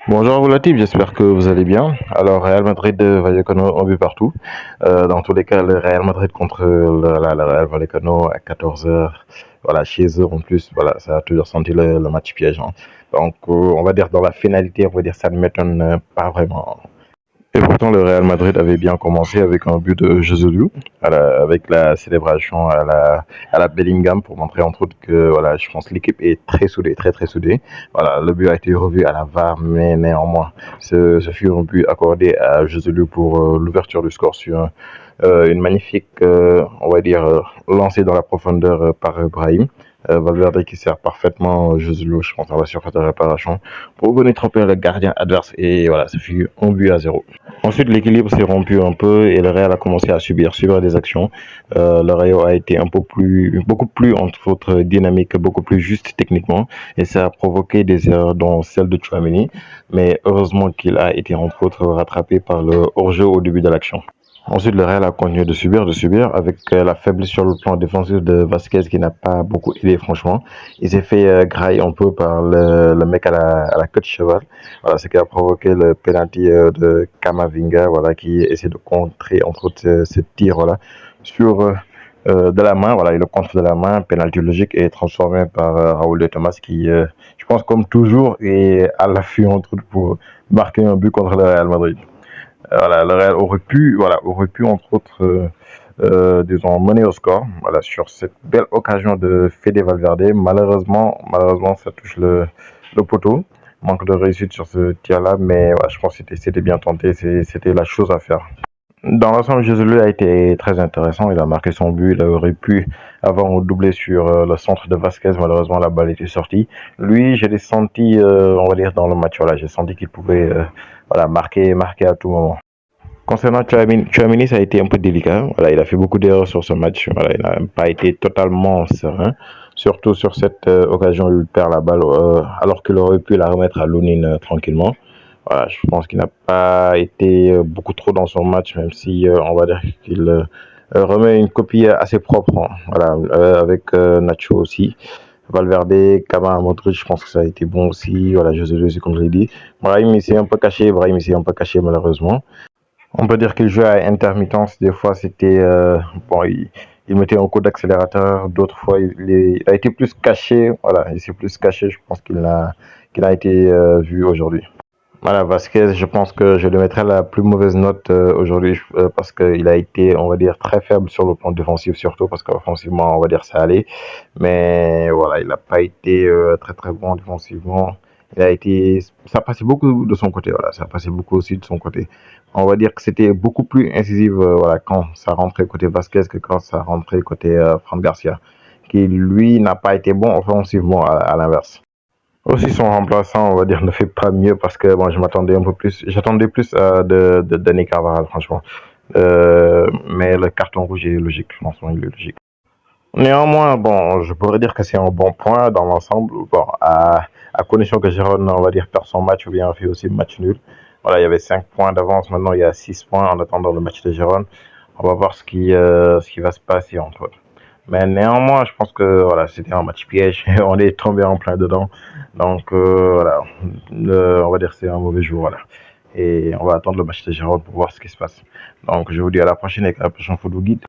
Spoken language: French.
Bonjour Latif, j'espère que vous allez bien. Alors Real Madrid Vallecano un but partout. Dans tous les cas, le Real Madrid contre le Real Vallecano à 14 heures. Voilà, chez eux en plus, voilà, ça a toujours senti le match piège, hein. Donc on va dire dans la finalité, on va dire ça ne m'étonne pas vraiment. Et pourtant, le Real Madrid avait bien commencé avec un but de Joselu, avec la célébration à la Bellingham pour montrer entre autres que voilà, je pense que l'équipe est très soudée, très très soudée. Voilà, le but a été revu à la VAR, mais néanmoins, ce fut un but accordé à Joselu pour l'ouverture du score sur une magnifique, on va dire, lancée dans la profondeur par Brahim. Valverde qui sert parfaitement Joselu, je pense, à la surface de réparation pour venir tromper le gardien adverse. Et voilà, ce fut un but à zéro. Ensuite, l'équilibre s'est rompu un peu et le Real a commencé à subir des actions. Le Real a été un peu plus, beaucoup plus, entre autres, dynamique, beaucoup plus juste techniquement et ça a provoqué des erreurs, dont celle de Chouameni. Mais heureusement qu'il a été, entre autres, rattrapé par le hors-jeu au début de l'action. Ensuite, le Real a continué de subir, avec la faiblesse sur le plan défensif de Vasquez qui n'a pas beaucoup aidé, franchement. Il s'est fait grailler un peu par le mec à la queue de cheval. Voilà, ce qui a provoqué le penalty de Kamavinga, voilà, qui essaie de contrer, entre autres, ce tir, voilà, sur de la main, voilà, il le contre de la main, penalty logique est transformé par Raoul de Thomas qui, je pense, comme toujours, est à l'affût, entre autres, pour marquer un but contre le Real Madrid. Voilà, le Real aurait pu entre autres, disons, mener au score. Voilà, sur cette belle occasion de Fede Valverde. Malheureusement, ça touche le poteau. Manque de réussite sur ce tir-là, mais voilà, je pense que c'était bien tenté. C'était la chose à faire. Dans l'ensemble, Joselu a été très intéressant. Il a marqué son but. Il aurait pu avoir un doublé sur le centre de Vasquez. Malheureusement, la balle était sortie. Lui, je l'ai senti, on va dire, dans le match. Voilà, j'ai senti qu'il pouvait voilà, marquer à tout moment. Concernant Tchouaméni, ça a été un peu délicat. Voilà, il a fait beaucoup d'erreurs sur ce match. Voilà, il n'a pas été totalement serein. Surtout sur cette occasion où il perd la balle alors qu'il aurait pu la remettre à Lounine tranquillement. Voilà, je pense qu'il n'a pas été beaucoup trop dans son match, même si on va dire qu'il remet une copie assez propre, hein. Voilà, avec Nacho aussi. Valverde, Kama, Modric, je pense que ça a été bon aussi. Voilà, José, comme je l'ai dit. Brahim il s'est un peu caché malheureusement. On peut dire qu'il jouait à intermittence. Des fois, c'était bon, il mettait un coup d'accélérateur. D'autres fois, il a été plus caché. Voilà, il s'est plus caché. Je pense qu'il a été vu aujourd'hui. Voilà, Vasquez, je pense que je lui mettrai la plus mauvaise note aujourd'hui parce qu'il a été, on va dire, très faible sur le plan défensif, surtout parce qu'offensivement, on va dire, ça allait. Mais voilà, il n'a pas été très très bon défensivement. Ça passait beaucoup de son côté, voilà, ça passait beaucoup aussi de son côté. On va dire que c'était beaucoup plus incisif, voilà, quand ça rentrait côté Vasquez que quand ça rentrait côté Fran Garcia, qui lui n'a pas été bon offensivement à l'inverse. Aussi, son remplaçant, on va dire, ne fait pas mieux parce que bon, j'attendais plus de Dani Carvajal, franchement. Mais le carton rouge est logique, franchement, il est logique. Néanmoins, bon, je pourrais dire que c'est un bon point dans l'ensemble, bon, à condition que Gérone, on va dire, perd son match ou bien fait aussi match nul. Voilà, il y avait 5 points d'avance, maintenant il y a 6 points en attendant le match de Gérone. On va voir ce qui va se passer entre eux. Mais néanmoins, je pense que voilà, c'était un match piège et on est tombé en plein dedans. Donc voilà, on va dire que c'est un mauvais jour. Voilà. Et on va attendre le match de Gérone pour voir ce qui se passe. Donc je vous dis à la prochaine avec la prochaine photo guide.